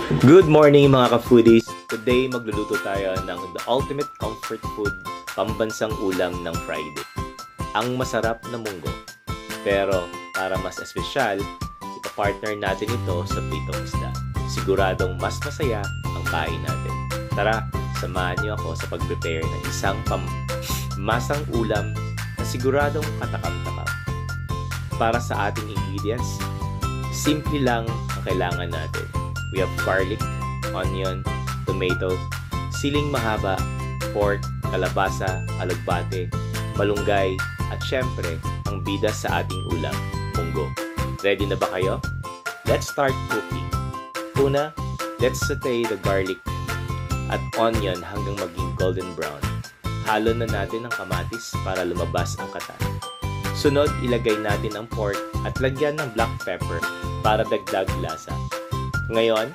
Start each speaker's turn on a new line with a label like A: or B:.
A: Good morning mga ka-foodies! Today magluluto tayo ng the ultimate comfort food, pambansang ulam ng Friday. Ang masarap na munggo. Pero para mas espesyal, ipapartner natin ito sa pritong isda. Siguradong mas masaya ang kain natin. Tara, samahan niyo ako sa pag-prepare ng isang masang ulam na siguradong katakam-takam. Para sa ating ingredients, simple lang ang kailangan natin. We have garlic, onion, tomato, siling mahaba, pork, kalabasa, alugbate, malunggay, at syempre, ang bida sa ating ulam, munggo. Ready na ba kayo? Let's start cooking. Una, let's saute the garlic at onion hanggang maging golden brown. Halo na natin ang kamatis para lumabas ang katas. Sunod, ilagay natin ang pork at lagyan ng black pepper para dagdag lasa. Ngayon,